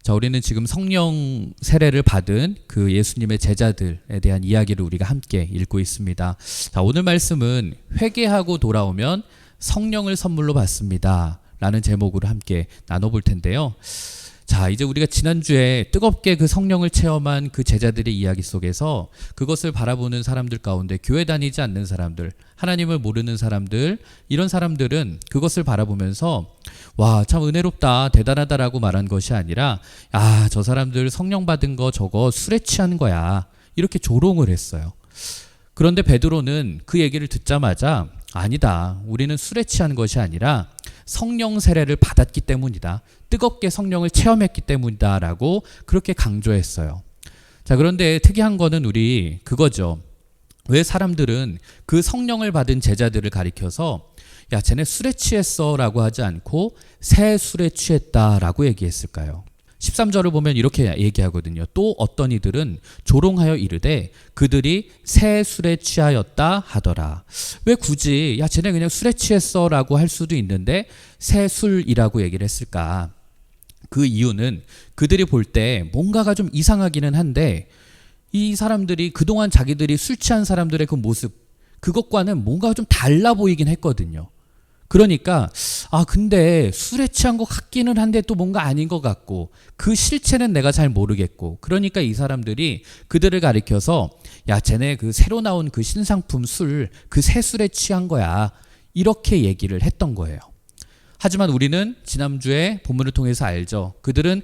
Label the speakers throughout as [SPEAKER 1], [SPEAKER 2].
[SPEAKER 1] 자, 우리는 지금 성령 세례를 받은 그 예수님의 제자들에 대한 이야기를 우리가 함께 읽고 있습니다. 자, 오늘 말씀은 회개하고 돌아오면 성령을 선물로 받습니다 라는 제목으로 함께 나눠볼 텐데요. 자, 이제 우리가 지난주에 뜨겁게 그 성령을 체험한 그 제자들의 이야기 속에서 그것을 바라보는 사람들 가운데 교회 다니지 않는 사람들, 하나님을 모르는 사람들, 이런 사람들은 그것을 바라보면서 와, 참 은혜롭다, 대단하다라고 말한 것이 아니라 아, 저 사람들 성령 받은 거 저거 술에 취한 거야, 이렇게 조롱을 했어요. 그런데 베드로는 그 얘기를 듣자마자 아니다, 우리는 술에 취한 것이 아니라 성령 세례를 받았기 때문이다, 뜨겁게 성령을 체험했기 때문이다 라고 그렇게 강조했어요. 자, 그런데 특이한 거는 우리 그거죠. 왜 사람들은 그 성령을 받은 제자들을 가리켜서 야, 쟤네 술에 취했어 라고 하지 않고 새 술에 취했다 라고 얘기했을까요? 13절을 보면 이렇게 얘기하거든요. 또 어떤 이들은 조롱하여 이르되 그들이 새 술에 취하였다 하더라. 왜 굳이 야, 쟤네 그냥 술에 취했어 라고 할 수도 있는데 새 술이라고 얘기를 했을까? 그 이유는 그들이 볼 때 뭔가가 좀 이상하기는 한데 이 사람들이 그동안 자기들이 술 취한 사람들의 그 모습, 그것과는 뭔가 좀 달라 보이긴 했거든요. 그러니까 아, 근데 술에 취한 것 같기는 한데 또 뭔가 아닌 것 같고 그 실체는 내가 잘 모르겠고, 그러니까 이 사람들이 그들을 가리켜서 야, 쟤네 그 새로 나온 그 신상품 술, 그 새 술에 취한 거야, 이렇게 얘기를 했던 거예요. 하지만 우리는 지난주에 본문을 통해서 알죠. 그들은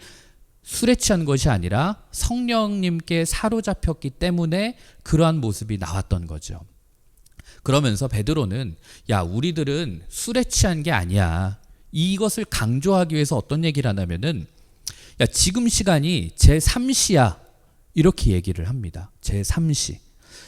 [SPEAKER 1] 술에 취한 것이 아니라 성령님께 사로잡혔기 때문에 그러한 모습이 나왔던 거죠. 그러면서 베드로는 야, 우리들은 술에 취한 게 아니야, 이것을 강조하기 위해서 어떤 얘기를 하냐면은 야, 지금 시간이 제3시야, 이렇게 얘기를 합니다. 제3시.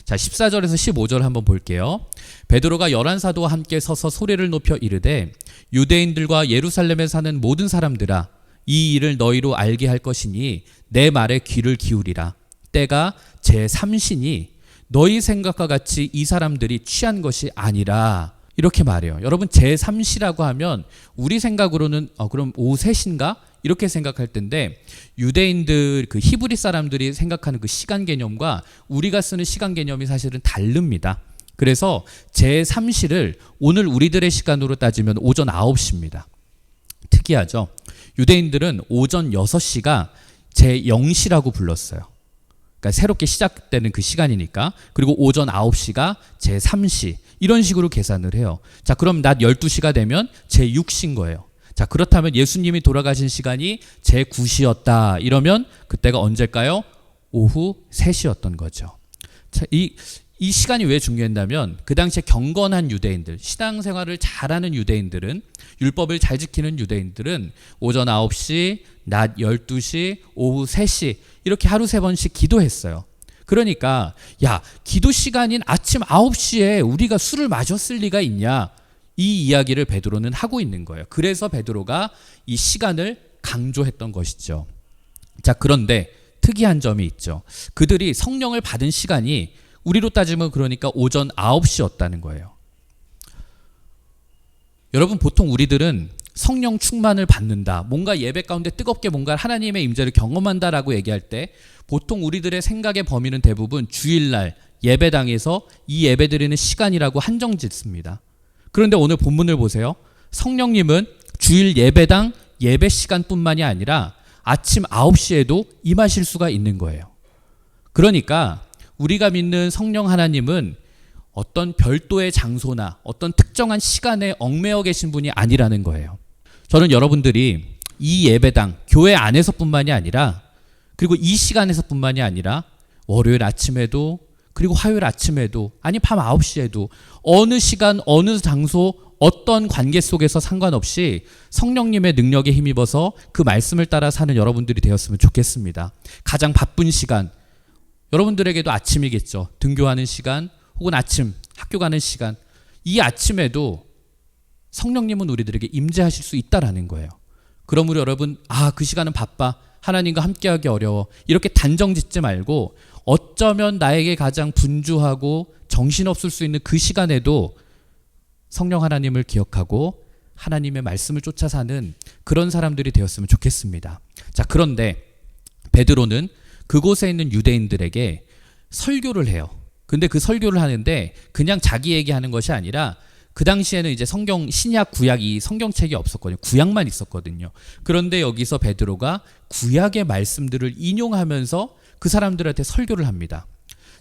[SPEAKER 1] 자, 14절에서 15절 한번 볼게요. 베드로가 11사도와 함께 서서 소리를 높여 이르되 유대인들과 예루살렘에 사는 모든 사람들아, 이 일을 너희로 알게 할 것이니 내 말에 귀를 기울이라. 때가 제3시니 너희 생각과 같이 이 사람들이 취한 것이 아니라, 이렇게 말해요. 여러분, 제3시라고 하면 우리 생각으로는 그럼 오후 3시인가? 이렇게 생각할 텐데 유대인들, 그 히브리 사람들이 생각하는 그 시간 개념과 우리가 쓰는 시간 개념이 사실은 다릅니다. 그래서 제3시를 오늘 우리들의 시간으로 따지면 오전 9시입니다. 특이하죠? 유대인들은 오전 6시가 제0시라고 불렀어요. 그러니까 새롭게 시작되는 그 시간이니까. 그리고 오전 9시가 제3시, 이런 식으로 계산을 해요. 자, 그럼 낮 12시가 되면 제6시인 거예요. 자, 그렇다면 예수님이 돌아가신 시간이 제9시였다 이러면 그때가 언제일까요? 오후 3시였던 거죠. 자, 이 시간이 왜 중요했냐면 그 당시에 경건한 유대인들, 신앙생활을 잘하는 유대인들은, 율법을 잘 지키는 유대인들은 오전 9시, 낮 12시, 오후 3시 이렇게 하루 3번씩 기도했어요. 그러니까 야, 기도 시간인 아침 9시에 우리가 술을 마셨을 리가 있냐, 이 이야기를 베드로는 하고 있는 거예요. 그래서 베드로가 이 시간을 강조했던 것이죠. 자, 그런데 특이한 점이 있죠. 그들이 성령을 받은 시간이 우리로 따지면 그러니까 오전 9시였다는 거예요. 여러분, 보통 우리들은 성령 충만을 받는다, 뭔가 예배 가운데 뜨겁게 뭔가 하나님의 임재를 경험한다라고 얘기할 때 보통 우리들의 생각의 범위는 대부분 주일날 예배당에서 이 예배드리는 시간이라고 한정 짓습니다. 그런데 오늘 본문을 보세요. 성령님은 주일 예배당 예배 시간뿐만이 아니라 아침 9시에도 임하실 수가 있는 거예요. 그러니까 우리가 믿는 성령 하나님은 어떤 별도의 장소나 어떤 특정한 시간에 얽매여 계신 분이 아니라는 거예요. 저는 여러분들이 이 예배당, 교회 안에서뿐만이 아니라, 그리고 이 시간에서뿐만이 아니라 월요일 아침에도, 그리고 화요일 아침에도, 아니 밤 9시에도, 어느 시간 어느 장소 어떤 관계 속에서 상관없이 성령님의 능력에 힘입어서 그 말씀을 따라 사는 여러분들이 되었으면 좋겠습니다. 가장 바쁜 시간, 여러분들에게도 아침이겠죠. 등교하는 시간 혹은 아침 학교 가는 시간, 이 아침에도 성령님은 우리들에게 임재하실 수 있다라는 거예요. 그러므로 여러분, 그 시간은 바빠, 하나님과 함께하기 어려워, 이렇게 단정 짓지 말고 어쩌면 나에게 가장 분주하고 정신없을 수 있는 그 시간에도 성령 하나님을 기억하고 하나님의 말씀을 쫓아 사는 그런 사람들이 되었으면 좋겠습니다. 자, 그런데 베드로는 그곳에 있는 유대인들에게 설교를 해요. 근데 그 설교를 하는데 그냥 자기 얘기하는 것이 아니라 그 당시에는 이제 성경, 신약, 구약 이 성경책이 없었거든요. 구약만 있었거든요. 그런데 여기서 베드로가 구약의 말씀들을 인용하면서 그 사람들한테 설교를 합니다.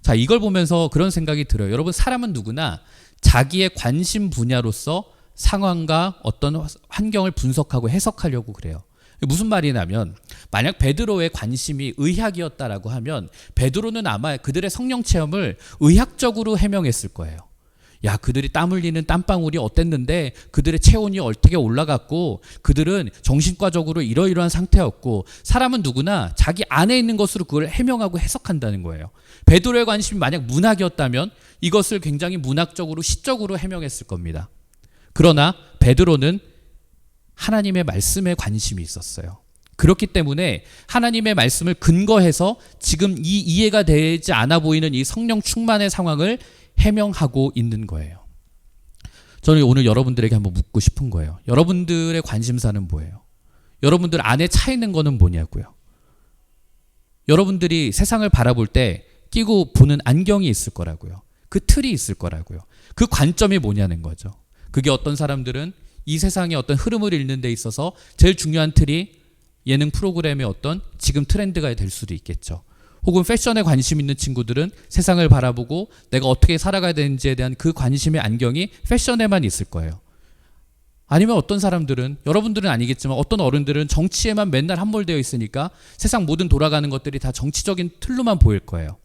[SPEAKER 1] 자, 이걸 보면서 그런 생각이 들어요. 여러분, 사람은 누구나 자기의 관심 분야로서 상황과 어떤 환경을 분석하고 해석하려고 그래요. 무슨 말이냐면 만약 베드로의 관심이 의학이었다라고 하면 베드로는 아마 그들의 성령 체험을 의학적으로 해명했을 거예요. 야, 그들이 땀 흘리는 땀방울이 어땠는데 그들의 체온이 어떻게 올라갔고 그들은 정신과적으로 이러이러한 상태였고, 사람은 누구나 자기 안에 있는 것으로 그걸 해명하고 해석한다는 거예요. 베드로의 관심이 만약 문학이었다면 이것을 굉장히 문학적으로 시적으로 해명했을 겁니다. 그러나 베드로는 하나님의 말씀에 관심이 있었어요. 그렇기 때문에 하나님의 말씀을 근거해서 지금 이 이해가 되지 않아 보이는 이 성령 충만의 상황을 해명하고 있는 거예요. 저는 오늘 여러분들에게 한번 묻고 싶은 거예요. 여러분들의 관심사는 뭐예요? 여러분들 안에 차 있는 거는 뭐냐고요? 여러분들이 세상을 바라볼 때 끼고 보는 안경이 있을 거라고요. 그 틀이 있을 거라고요. 그 관점이 뭐냐는 거죠. 그게 어떤 사람들은 이 세상의 어떤 흐름을 읽는 데 있어서 제일 중요한 틀이 예능 프로그램의 어떤 지금 트렌드가 될 수도 있겠죠. 혹은 패션에 관심 있는 친구들은 세상을 바라보고 내가 어떻게 살아가야 되는지에 대한 그 관심의 안경이 패션에만 있을 거예요. 아니면 어떤 사람들은, 여러분들은 아니겠지만 어떤 어른들은 정치에만 맨날 함몰되어 있으니까 세상 모든 돌아가는 것들이 다 정치적인 틀로만 보일 거예요.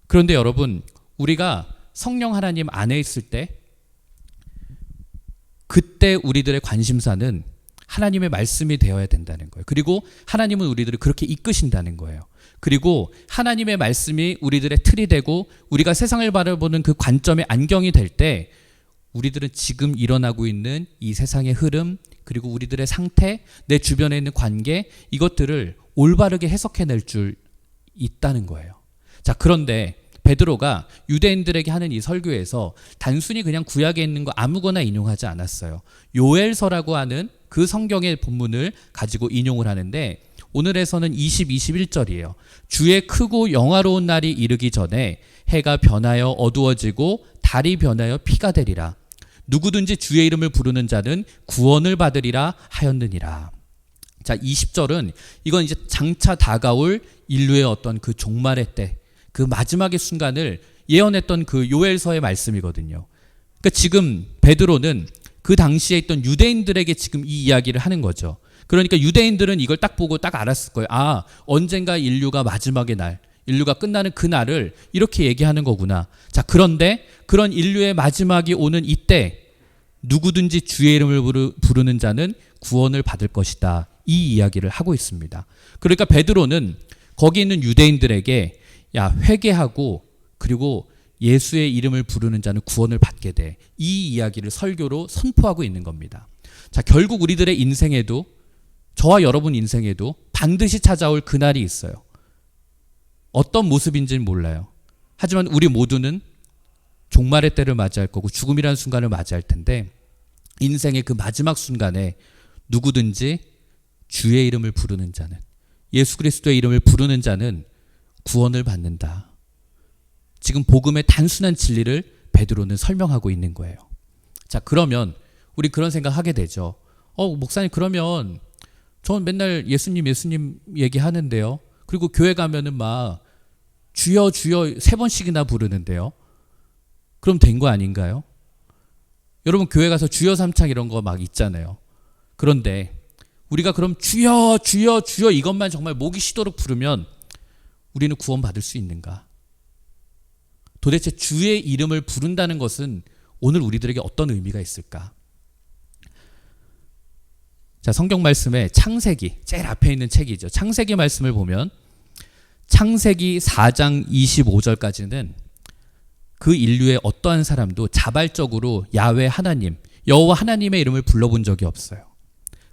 [SPEAKER 1] 그런데 여러분, 우리가 성령 하나님 안에 있을 때 그때 우리들의 관심사는 하나님의 말씀이 되어야 된다는 거예요. 그리고 하나님은 우리들을 그렇게 이끄신다는 거예요. 그리고 하나님의 말씀이 우리들의 틀이 되고 우리가 세상을 바라보는 그 관점의 안경이 될 때 우리들은 지금 일어나고 있는 이 세상의 흐름, 그리고 우리들의 상태, 내 주변에 있는 관계, 이것들을 올바르게 해석해낼 줄 있다는 거예요. 자, 그런데 베드로가 유대인들에게 하는 이 설교에서 단순히 그냥 구약에 있는 거 아무거나 인용하지 않았어요. 요엘서라고 하는 그 성경의 본문을 가지고 인용을 하는데 오늘에서는 20, 21절이에요. 주의 크고 영화로운 날이 이르기 전에 해가 변하여 어두워지고 달이 변하여 피가 되리라. 누구든지 주의 이름을 부르는 자는 구원을 받으리라 하였느니라. 자, 20절은 이건 이제 장차 다가올 인류의 어떤 그 종말의 때, 그 마지막의 순간을 예언했던 그 요엘서의 말씀이거든요. 그러니까 지금 베드로는 그 당시에 있던 유대인들에게 지금 이 이야기를 하는 거죠. 그러니까 유대인들은 이걸 딱 보고 딱 알았을 거예요. 아, 언젠가 인류가 마지막의 날, 인류가 끝나는 그 날을 이렇게 얘기하는 거구나. 자, 그런데 그런 인류의 마지막이 오는 이때 누구든지 주의 이름을 부르는 자는 구원을 받을 것이다. 이 이야기를 하고 있습니다. 그러니까 베드로는 거기 있는 유대인들에게 야, 회개하고 그리고 예수의 이름을 부르는 자는 구원을 받게 돼. 이 이야기를 설교로 선포하고 있는 겁니다. 자, 결국 우리들의 인생에도, 저와 여러분 인생에도 반드시 찾아올 그날이 있어요. 어떤 모습인지는 몰라요. 하지만 우리 모두는 종말의 때를 맞이할 거고 죽음이라는 순간을 맞이할 텐데 인생의 그 마지막 순간에 누구든지 주의 이름을 부르는 자는, 예수 그리스도의 이름을 부르는 자는 구원을 받는다. 지금 복음의 단순한 진리를 베드로는 설명하고 있는 거예요. 자, 그러면 우리 그런 생각하게 되죠. 목사님, 그러면 전 맨날 예수님 얘기하는데요. 그리고 교회 가면은 막 주여 주여 3번씩이나 부르는데요. 그럼 된 거 아닌가요? 여러분, 교회 가서 주여 삼창 이런 거 막 있잖아요. 그런데 우리가 그럼 주여 주여 주여 이것만 정말 목이 쉬도록 부르면 우리는 구원받을 수 있는가? 도대체 주의 이름을 부른다는 것은 오늘 우리들에게 어떤 의미가 있을까? 자, 성경 말씀에 창세기, 제일 앞에 있는 책이죠. 창세기 말씀을 보면 창세기 4장 25절까지는 그 인류의 어떠한 사람도 자발적으로 야훼 하나님, 여호와 하나님의 이름을 불러본 적이 없어요.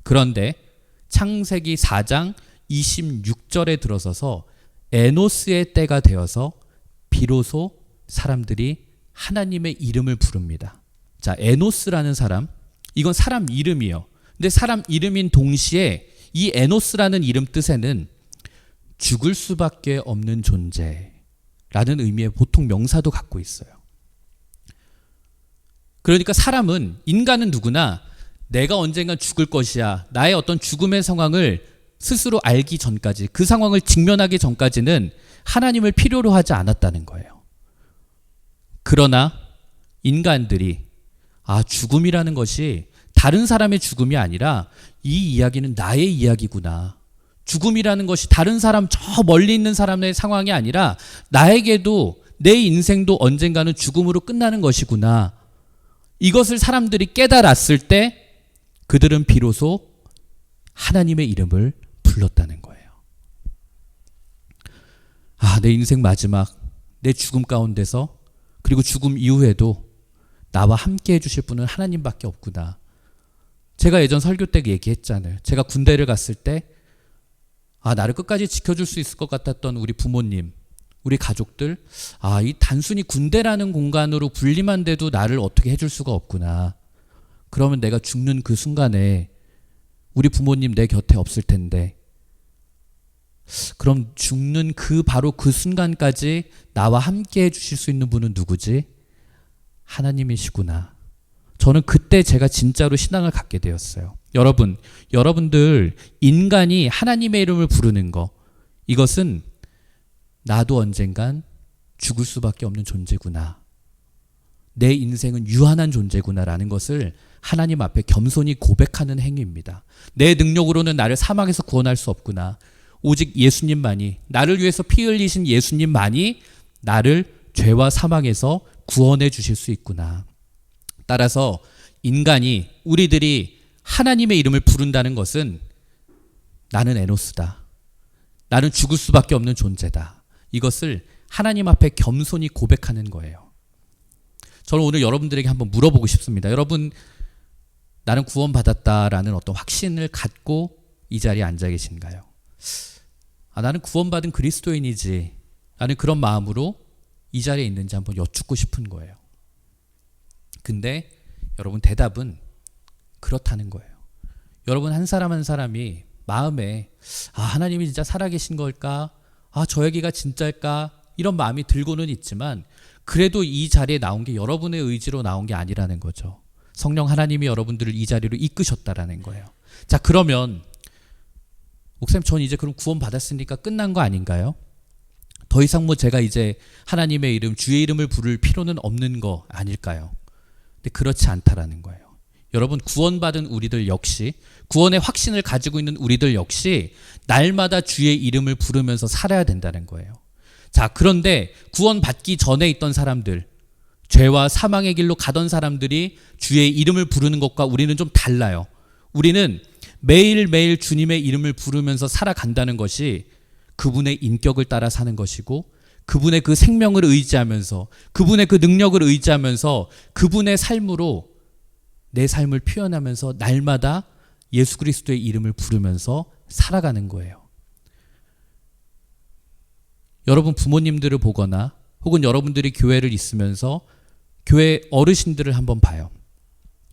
[SPEAKER 1] 그런데 창세기 4장 26절에 들어서서 에노스의 때가 되어서 비로소 사람들이 하나님의 이름을 부릅니다. 자, 에노스라는 사람, 이건 사람 이름이에요. 근데 사람 이름인 동시에 이 에노스라는 이름 뜻에는 죽을 수밖에 없는 존재라는 의미의 보통 명사도 갖고 있어요. 그러니까 사람은, 인간은 누구나 내가 언젠가 죽을 것이야, 나의 어떤 죽음의 상황을 스스로 알기 전까지, 그 상황을 직면하기 전까지는 하나님을 필요로 하지 않았다는 거예요. 그러나 인간들이 죽음이라는 것이 다른 사람의 죽음이 아니라 이 이야기는 나의 이야기구나, 죽음이라는 것이 다른 사람, 저 멀리 있는 사람의 상황이 아니라 나에게도, 내 인생도 언젠가는 죽음으로 끝나는 것이구나, 이것을 사람들이 깨달았을 때 그들은 비로소 하나님의 이름을 불렀다는 거예요. 내 인생 마지막, 내 죽음 가운데서, 그리고 죽음 이후에도 나와 함께 해주실 분은 하나님밖에 없구나. 제가 예전 설교 때 얘기했잖아요. 제가 군대를 갔을 때 나를 끝까지 지켜줄 수 있을 것 같았던 우리 부모님, 우리 가족들, 이 단순히 군대라는 공간으로 분리만 돼도 나를 어떻게 해줄 수가 없구나. 그러면 내가 죽는 그 순간에 우리 부모님 내 곁에 없을 텐데, 그럼 죽는 바로 그 순간까지 나와 함께 해주실 수 있는 분은 누구지? 하나님이시구나. 저는 그때 제가 진짜로 신앙을 갖게 되었어요. 여러분들 인간이 하나님의 이름을 부르는 거, 이것은 나도 언젠간 죽을 수밖에 없는 존재구나, 내 인생은 유한한 존재구나라는 것을 하나님 앞에 겸손히 고백하는 행위입니다. 내 능력으로는 나를 사망에서 구원할 수 없구나, 오직 예수님만이, 나를 위해서 피 흘리신 예수님만이 나를 죄와 사망에서 구원해 주실 수 있구나. 따라서 인간이, 우리들이 하나님의 이름을 부른다는 것은 나는 에노스다, 나는 죽을 수밖에 없는 존재다, 이것을 하나님 앞에 겸손히 고백하는 거예요. 저는 오늘 여러분들에게 한번 물어보고 싶습니다. 여러분, 나는 구원받았다라는 어떤 확신을 갖고 이 자리에 앉아 계신가요? 나는 구원받은 그리스도인이지, 라는 그런 마음으로 이 자리에 있는지 한번 여쭙고 싶은 거예요. 근데 여러분, 대답은 그렇다는 거예요. 여러분 한 사람 한 사람이 마음에 하나님이 진짜 살아계신 걸까? 저 얘기가 진짜일까? 이런 마음이 들고는 있지만, 그래도 이 자리에 나온 게 여러분의 의지로 나온 게 아니라는 거죠. 성령 하나님이 여러분들을 이 자리로 이끄셨다라는 거예요. 자, 그러면 목사님, 전 이제 그럼 구원 받았으니까 끝난 거 아닌가요? 더 이상 제가 이제 하나님의 이름, 주의 이름을 부를 필요는 없는 거 아닐까요? 근데 그렇지 않다라는 거예요. 여러분, 구원받은 우리들 역시, 구원의 확신을 가지고 있는 우리들 역시 날마다 주의 이름을 부르면서 살아야 된다는 거예요. 자, 그런데 구원받기 전에 있던 사람들, 죄와 사망의 길로 가던 사람들이 주의 이름을 부르는 것과 우리는 좀 달라요. 우리는 매일매일 주님의 이름을 부르면서 살아간다는 것이 그분의 인격을 따라 사는 것이고, 그분의 그 생명을 의지하면서, 그분의 그 능력을 의지하면서 그분의 삶으로 내 삶을 표현하면서 날마다 예수 그리스도의 이름을 부르면서 살아가는 거예요. 여러분 부모님들을 보거나 혹은 여러분들이 교회를 있으면서 교회 어르신들을 한번 봐요.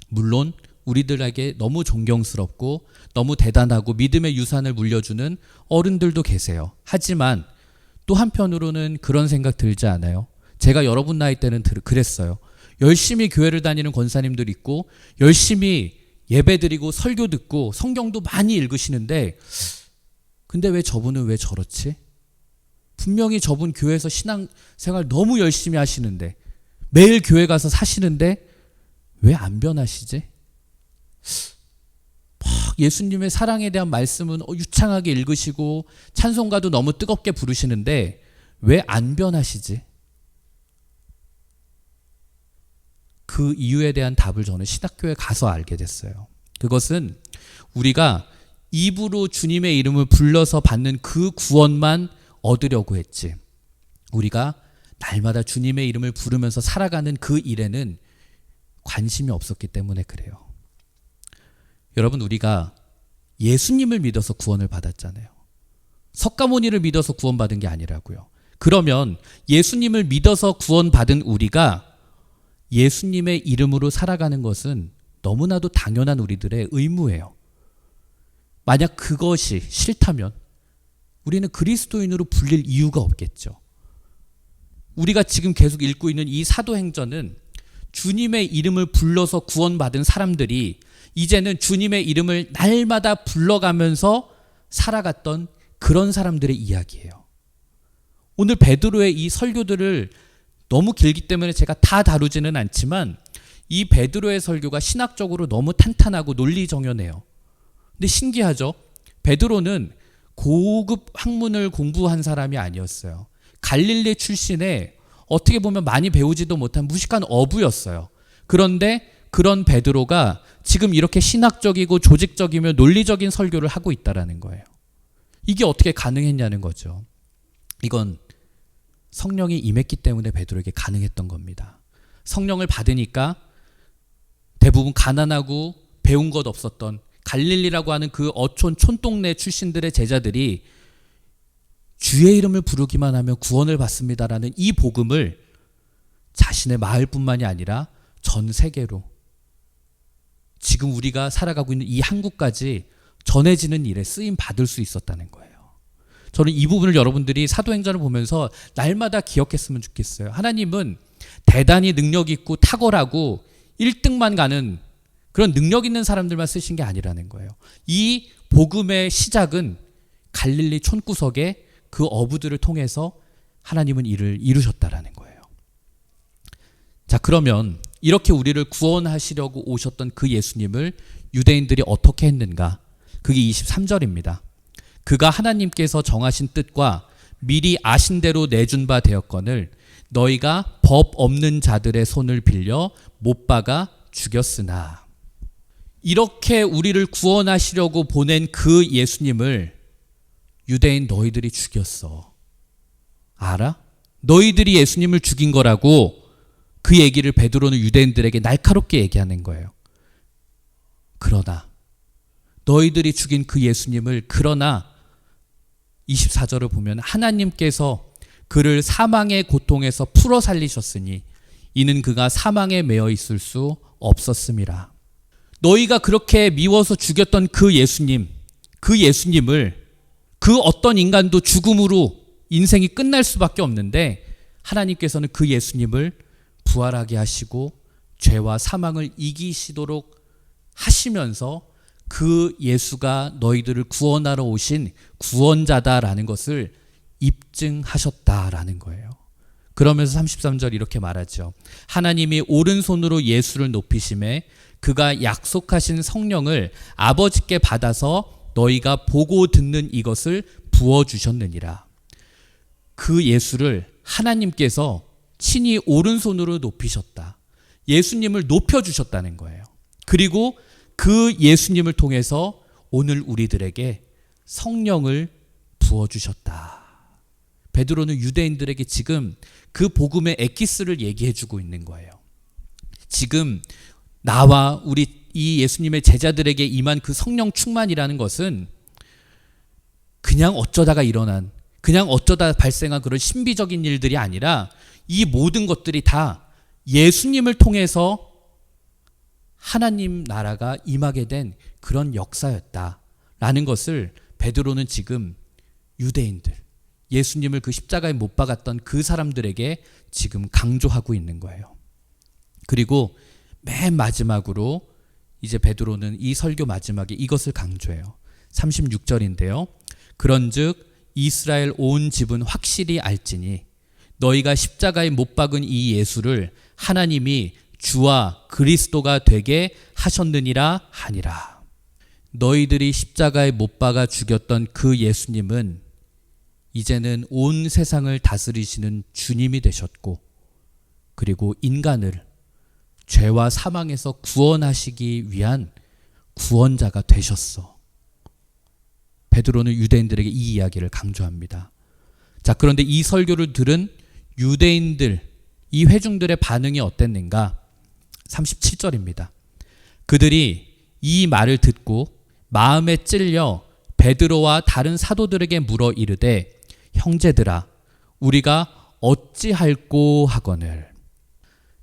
[SPEAKER 1] 물론 우리들에게 너무 존경스럽고 너무 대단하고 믿음의 유산을 물려주는 어른들도 계세요. 하지만 또 한편으로는 그런 생각 들지 않아요? 제가 여러분 나이 때는 그랬어요. 열심히 교회를 다니는 권사님들 있고 열심히 예배드리고 설교 듣고 성경도 많이 읽으시는데, 근데 왜 저분은 왜 저렇지? 분명히 저분 교회에서 신앙생활 너무 열심히 하시는데, 매일 교회 가서 사시는데 왜 안 변하시지? 막 예수님의 사랑에 대한 말씀은 유창하게 읽으시고 찬송가도 너무 뜨겁게 부르시는데 왜 안 변하시지? 그 이유에 대한 답을 저는 신학교에 가서 알게 됐어요. 그것은 우리가 입으로 주님의 이름을 불러서 받는 그 구원만 얻으려고 했지, 우리가 날마다 주님의 이름을 부르면서 살아가는 그 일에는 관심이 없었기 때문에 그래요. 여러분, 우리가 예수님을 믿어서 구원을 받았잖아요. 석가모니를 믿어서 구원받은 게 아니라고요. 그러면 예수님을 믿어서 구원받은 우리가 예수님의 이름으로 살아가는 것은 너무나도 당연한 우리들의 의무예요. 만약 그것이 싫다면 우리는 그리스도인으로 불릴 이유가 없겠죠. 우리가 지금 계속 읽고 있는 이 사도행전은 주님의 이름을 불러서 구원받은 사람들이 이제는 주님의 이름을 날마다 불러가면서 살아갔던 그런 사람들의 이야기예요. 오늘 베드로의 이 설교들을 너무 길기 때문에 제가 다 다루지는 않지만 이 베드로의 설교가 신학적으로 너무 탄탄하고 논리정연해요. 근데 신기하죠? 베드로는 고급 학문을 공부한 사람이 아니었어요. 갈릴리 출신의 어떻게 보면 많이 배우지도 못한 무식한 어부였어요. 그런데 그런 베드로가 지금 이렇게 신학적이고 조직적이며 논리적인 설교를 하고 있다라는 거예요. 이게 어떻게 가능했냐는 거죠. 이건 성령이 임했기 때문에 베드로에게 가능했던 겁니다. 성령을 받으니까 대부분 가난하고 배운 것 없었던 갈릴리라고 하는 그 어촌 촌동네 출신들의 제자들이 주의 이름을 부르기만 하면 구원을 받습니다라는 이 복음을 자신의 마을뿐만이 아니라 전 세계로 지금 우리가 살아가고 있는 이 한국까지 전해지는 일에 쓰임 받을 수 있었다는 거예요. 저는 이 부분을 여러분들이 사도행전을 보면서 날마다 기억했으면 좋겠어요. 하나님은 대단히 능력 있고 탁월하고 1등만 가는 그런 능력 있는 사람들만 쓰신 게 아니라는 거예요. 이 복음의 시작은 갈릴리 촌구석에 그 어부들을 통해서 하나님은 일을 이루셨다라는 거예요. 자, 그러면 이렇게 우리를 구원하시려고 오셨던 그 예수님을 유대인들이 어떻게 했는가? 그게 23절입니다. 그가 하나님께서 정하신 뜻과 미리 아신 대로 내준 바 되었거늘 너희가 법 없는 자들의 손을 빌려 못 박아 죽였으나. 이렇게 우리를 구원하시려고 보낸 그 예수님을 유대인 너희들이 죽였어. 알아? 너희들이 예수님을 죽인 거라고 그 얘기를 베드로는 유대인들에게 날카롭게 얘기하는 거예요. 그러나 너희들이 죽인 그 예수님을 그러나 24절을 보면 하나님께서 그를 사망의 고통에서 풀어 살리셨으니 이는 그가 사망에 매여 있을 수 없었음이라. 너희가 그렇게 미워서 죽였던 그 예수님, 그 예수님을 그 어떤 인간도 죽음으로 인생이 끝날 수밖에 없는데 하나님께서는 그 예수님을 부활하게 하시고 죄와 사망을 이기시도록 하시면서 그 예수가 너희들을 구원하러 오신 구원자다라는 것을 입증하셨다라는 거예요. 그러면서 33절 이렇게 말하죠. 하나님이 오른손으로 예수를 높이심에 그가 약속하신 성령을 아버지께 받아서 너희가 보고 듣는 이것을 부어주셨느니라. 그 예수를 하나님께서 친히 오른손으로 높이셨다. 예수님을 높여주셨다는 거예요. 그리고 그 예수님을 통해서 오늘 우리들에게 성령을 부어주셨다. 베드로는 유대인들에게 지금 그 복음의 엑기스를 얘기해주고 있는 거예요. 지금 나와 우리 이 예수님의 제자들에게 임한 그 성령 충만이라는 것은 그냥 어쩌다가 일어난, 그냥 어쩌다 발생한 그런 신비적인 일들이 아니라 이 모든 것들이 다 예수님을 통해서 하나님 나라가 임하게 된 그런 역사였다라는 것을 베드로는 지금 유대인들, 예수님을 그 십자가에 못 박았던 그 사람들에게 지금 강조하고 있는 거예요. 그리고 맨 마지막으로 이제 베드로는 이 설교 마지막에 이것을 강조해요. 36절인데요. 그런즉 이스라엘 온 집은 확실히 알지니 너희가 십자가에 못 박은 이 예수를 하나님이 주와 그리스도가 되게 하셨느니라 하니라. 너희들이 십자가에 못 박아 죽였던 그 예수님은 이제는 온 세상을 다스리시는 주님이 되셨고 그리고 인간을 죄와 사망에서 구원하시기 위한 구원자가 되셨어. 베드로는 유대인들에게 이 이야기를 강조합니다. 자, 그런데 이 설교를 들은 유대인들, 이 회중들의 반응이 어땠는가? 37절입니다. 그들이 이 말을 듣고 마음에 찔려 베드로와 다른 사도들에게 물어 이르되 형제들아 우리가 어찌할꼬 하거늘.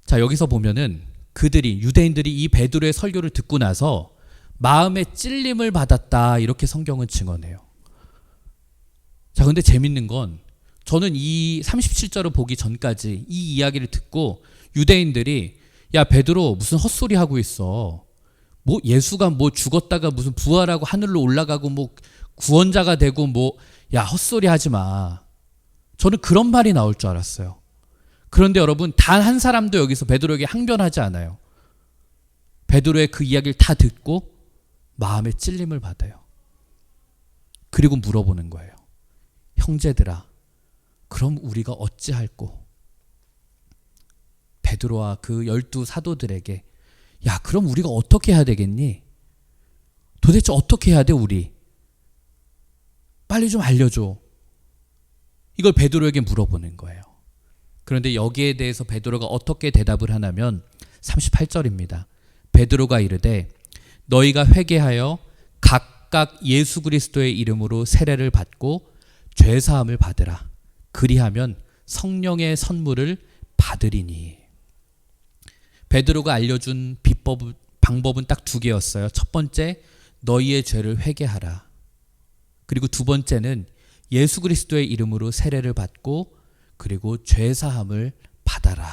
[SPEAKER 1] 자, 여기서 보면은 유대인들이 이 베드로의 설교를 듣고 나서 마음에 찔림을 받았다, 이렇게 성경은 증언해요. 자, 근데 재밌는 건 저는 이 37절을 보기 전까지 이 이야기를 듣고 유대인들이 야, 베드로 무슨 헛소리 하고 있어. 뭐 예수가 뭐 죽었다가 무슨 부활하고 하늘로 올라가고 뭐 구원자가 되고 뭐, 야, 헛소리 하지 마. 저는 그런 말이 나올 줄 알았어요. 그런데 여러분, 단 한 사람도 여기서 베드로에게 항변하지 않아요. 베드로의 그 이야기를 다 듣고 마음에 찔림을 받아요. 그리고 물어보는 거예요. 형제들아, 그럼 우리가 어찌할꼬? 베드로와 그 12 사도들에게 야, 그럼 우리가 어떻게 해야 되겠니? 도대체 어떻게 해야 돼, 우리? 빨리 좀 알려줘. 이걸 베드로에게 물어보는 거예요. 그런데 여기에 대해서 베드로가 어떻게 대답을 하냐면 38절입니다. 베드로가 이르되 너희가 회개하여 각각 예수 그리스도의 이름으로 세례를 받고 죄사함을 받으라. 그리하면 성령의 선물을 받으리니. 베드로가 알려준 방법은 딱 두 개였어요. 첫 번째, 너희의 죄를 회개하라. 그리고 두 번째는 예수 그리스도의 이름으로 세례를 받고 그리고 죄사함을 받아라.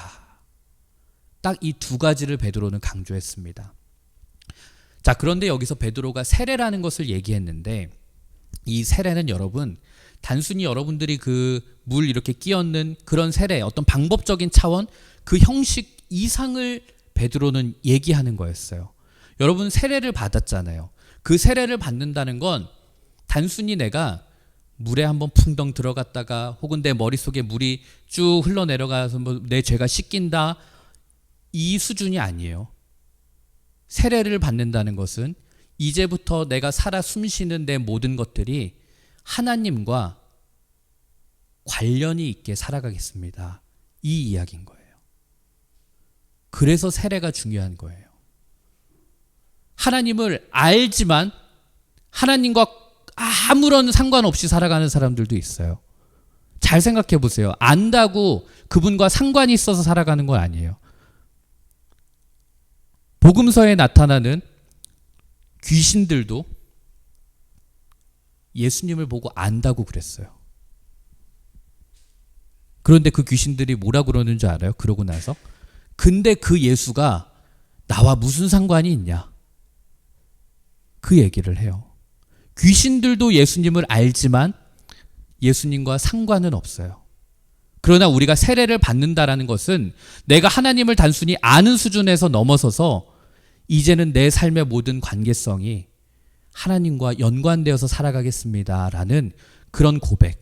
[SPEAKER 1] 딱 이 두 가지를 베드로는 강조했습니다. 자, 그런데 여기서 베드로가 세례라는 것을 얘기했는데 이 세례는 여러분, 단순히 여러분들이 그 물 이렇게 끼얹는 그런 세례, 어떤 방법적인 차원, 그 형식 이상을 베드로는 얘기하는 거였어요. 여러분, 세례를 받았잖아요. 그 세례를 받는다는 건 단순히 내가 물에 한번 풍덩 들어갔다가 혹은 내 머릿속에 물이 쭉 흘러내려가서 뭐 내 죄가 씻긴다, 이 수준이 아니에요. 세례를 받는다는 것은 이제부터 내가 살아 숨쉬는 내 모든 것들이 하나님과 관련이 있게 살아가겠습니다, 이 이야기인 거예요. 그래서 세례가 중요한 거예요. 하나님을 알지만 하나님과 아무런 상관없이 살아가는 사람들도 있어요. 잘 생각해 보세요. 안다고 그분과 상관이 있어서 살아가는 건 아니에요. 복음서에 나타나는 귀신들도 예수님을 보고 안다고 그랬어요. 그런데 그 귀신들이 뭐라 그러는 줄 알아요? 그러고 나서 근데 그 예수가 나와 무슨 상관이 있냐? 그 얘기를 해요. 귀신들도 예수님을 알지만 예수님과 상관은 없어요. 그러나 우리가 세례를 받는다라는 것은 내가 하나님을 단순히 아는 수준에서 넘어서서 이제는 내 삶의 모든 관계성이 하나님과 연관되어서 살아가겠습니다라는 그런 고백.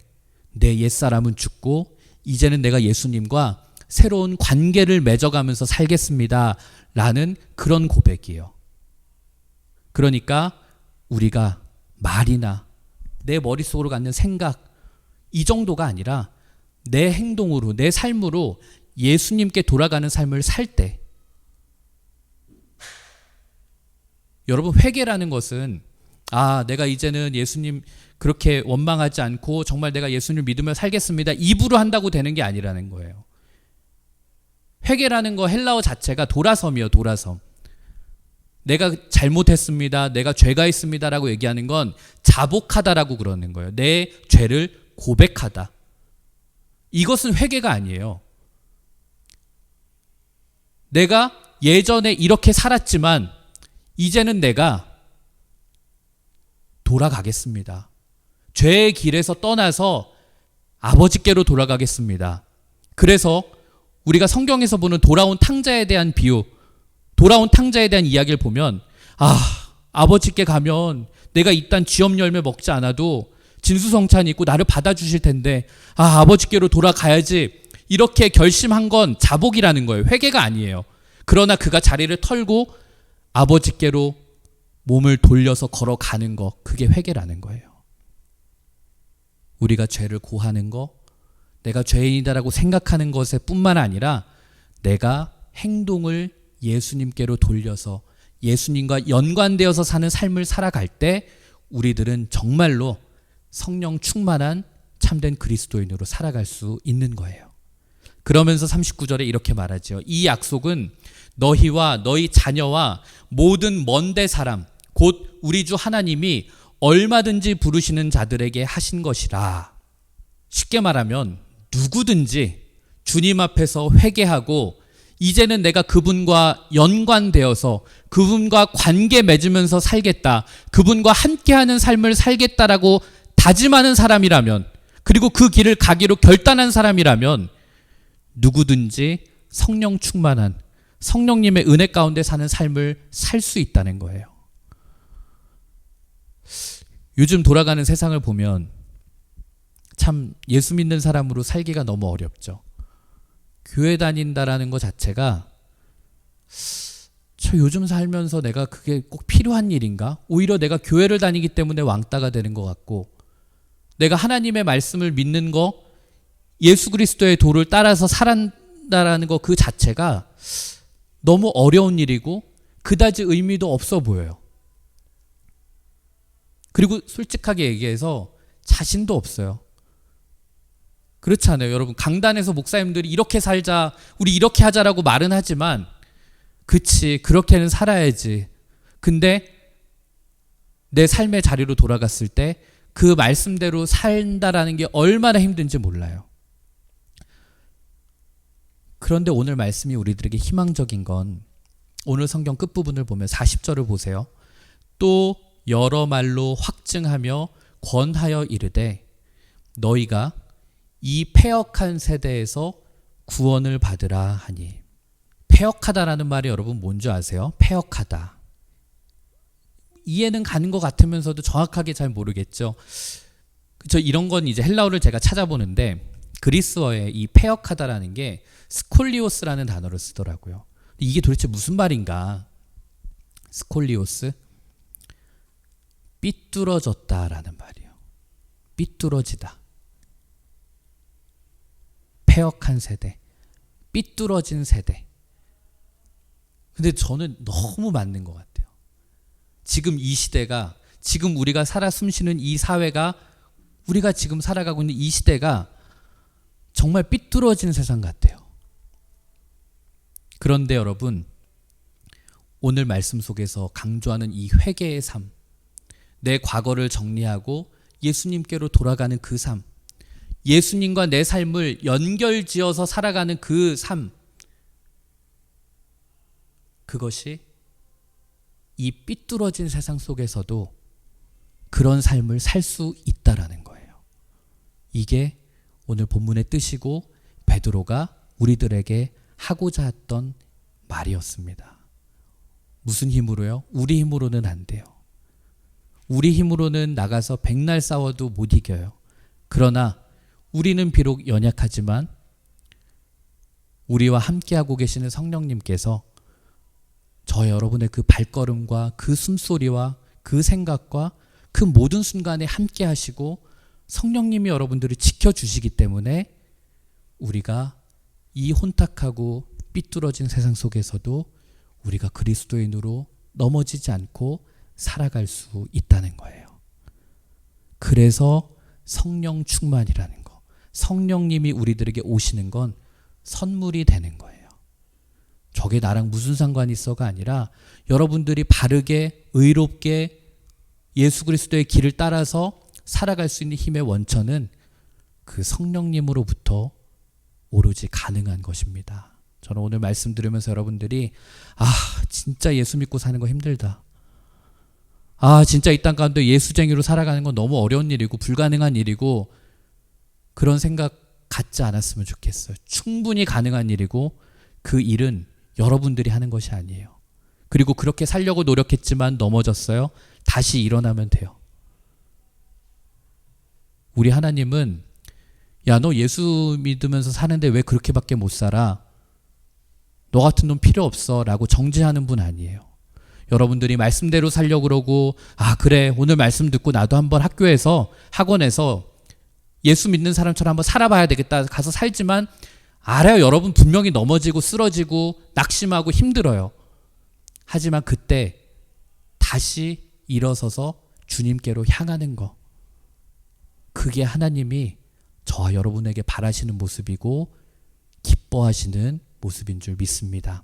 [SPEAKER 1] 내 옛사람은 죽고 이제는 내가 예수님과 새로운 관계를 맺어가면서 살겠습니다라는 그런 고백이에요. 그러니까 우리가 말이나 내 머릿속으로 갖는 생각, 이 정도가 아니라 내 행동으로, 내 삶으로 예수님께 돌아가는 삶을 살 때, 여러분, 회개라는 것은 내가 이제는 예수님 그렇게 원망하지 않고 정말 내가 예수님을 믿으며 살겠습니다, 입으로 한다고 되는 게 아니라는 거예요. 회개라는 거 헬라어 자체가 돌아섬이에요. 돌아섬. 내가 잘못했습니다, 내가 죄가 있습니다라고 얘기하는 건 자복하다라고 그러는 거예요. 내 죄를 고백하다. 이것은 회개가 아니에요. 내가 예전에 이렇게 살았지만 이제는 내가 돌아가겠습니다. 죄의 길에서 떠나서 아버지께로 돌아가겠습니다. 그래서 우리가 성경에서 보는 돌아온 탕자에 대한 비유, 돌아온 탕자에 대한 이야기를 보면 아버지께 가면 내가 이딴 쥐업 열매 먹지 않아도 진수성찬이 있고 나를 받아주실 텐데 아버지께로 돌아가야지, 이렇게 결심한 건 자복이라는 거예요. 회개가 아니에요. 그러나 그가 자리를 털고 아버지께로 몸을 돌려서 걸어가는 거, 그게 회개라는 거예요. 우리가 죄를 고하는 거, 내가 죄인이다라고 생각하는 것에 뿐만 아니라 내가 행동을 예수님께로 돌려서 예수님과 연관되어서 사는 삶을 살아갈 때 우리들은 정말로 성령 충만한 참된 그리스도인으로 살아갈 수 있는 거예요. 그러면서 39절에 이렇게 말하죠. 이 약속은 너희와 너희 자녀와 모든 먼데 사람 곧 우리 주 하나님이 얼마든지 부르시는 자들에게 하신 것이라. 쉽게 말하면 누구든지 주님 앞에서 회개하고 이제는 내가 그분과 연관되어서 그분과 관계 맺으면서 살겠다, 그분과 함께하는 삶을 살겠다라고 다짐하는 사람이라면, 그리고 그 길을 가기로 결단한 사람이라면 누구든지 성령 충만한 성령님의 은혜 가운데 사는 삶을 살 수 있다는 거예요. 요즘 돌아가는 세상을 보면 참 예수 믿는 사람으로 살기가 너무 어렵죠. 교회 다닌다라는 것 자체가 저 요즘 살면서 내가 그게 꼭 필요한 일인가? 오히려 내가 교회를 다니기 때문에 왕따가 되는 것 같고, 내가 하나님의 말씀을 믿는 거, 예수 그리스도의 도를 따라서 살아간다라는 거 그 자체가 너무 어려운 일이고 그다지 의미도 없어 보여요. 그리고 솔직하게 얘기해서 자신도 없어요. 그렇지 않아요? 여러분, 강단에서 목사님들이 이렇게 살자, 우리 이렇게 하자라고 말은 하지만 그치, 그렇게는 살아야지. 근데 내 삶의 자리로 돌아갔을 때 그 말씀대로 산다라는 게 얼마나 힘든지 몰라요. 그런데 오늘 말씀이 우리들에게 희망적인 건, 오늘 성경 끝부분을 보면 40절을 보세요. 또 여러 말로 확증하며 권하여 이르되 너희가 이 패역한 세대에서 구원을 받으라 하니. 패역하다라는 말이 여러분 뭔지 아세요? 패역하다. 이해는 가는 것 같으면서도 정확하게 잘 모르겠죠. 저 이런 건 이제 헬라어를 제가 찾아보는데 그리스어에 이 패역하다라는 게 스콜리오스라는 단어를 쓰더라고요. 이게 도대체 무슨 말인가? 스콜리오스? 삐뚤어졌다라는 말이에요. 삐뚤어지다. 패역한 세대, 삐뚤어진 세대. 근데 저는 너무 맞는 것 같아요. 지금 이 시대가, 지금 우리가 살아 숨쉬는 이 사회가, 우리가 지금 살아가고 있는 이 시대가 정말 삐뚤어진 세상 같아요. 그런데 여러분, 오늘 말씀 속에서 강조하는 이 회개의 삶, 내 과거를 정리하고 예수님께로 돌아가는 그 삶, 예수님과 내 삶을 연결지어서 살아가는 그 삶, 그것이 이 삐뚤어진 세상 속에서도 그런 삶을 살 수 있다라는 거예요. 이게 오늘 본문의 뜻이고 베드로가 우리들에게 하고자 했던 말이었습니다. 무슨 힘으로요? 우리 힘으로는 안 돼요. 우리 힘으로는 나가서 백날 싸워도 못 이겨요. 그러나 우리는 비록 연약하지만 우리와 함께하고 계시는 성령님께서 저 여러분의 그 발걸음과 그 숨소리와 그 생각과 그 모든 순간에 함께 하시고 성령님이 여러분들을 지켜주시기 때문에 우리가 이 혼탁하고 삐뚤어진 세상 속에서도 우리가 그리스도인으로 넘어지지 않고 살아갈 수 있다는 거예요. 그래서 성령 충만이라는 거, 성령님이 우리들에게 오시는 건 선물이 되는 거예요. 저게 나랑 무슨 상관이 있어가 아니라 여러분들이 바르게 의롭게 예수 그리스도의 길을 따라서 살아갈 수 있는 힘의 원천은 그 성령님으로부터 오로지 가능한 것입니다. 저는 오늘 말씀 들으면서 여러분들이 진짜 예수 믿고 사는 거 힘들다. 진짜 이 땅 가운데 예수쟁이로 살아가는 건 너무 어려운 일이고 불가능한 일이고 그런 생각 갖지 않았으면 좋겠어요. 충분히 가능한 일이고 그 일은 여러분들이 하는 것이 아니에요. 그리고 그렇게 살려고 노력했지만 넘어졌어요. 다시 일어나면 돼요. 우리 하나님은 야, 너 예수 믿으면서 사는데 왜 그렇게밖에 못 살아? 너 같은 놈 필요 없어 라고 정죄하는 분 아니에요. 여러분들이 말씀대로 살려고 그러고 그래 오늘 말씀 듣고 나도 한번 학교에서 학원에서 예수 믿는 사람처럼 한번 살아봐야 되겠다 가서 살지만 알아요. 여러분 분명히 넘어지고 쓰러지고 낙심하고 힘들어요. 하지만 그때 다시 일어서서 주님께로 향하는 거, 그게 하나님이 저와 여러분에게 바라시는 모습이고 기뻐하시는 모습인 줄 믿습니다.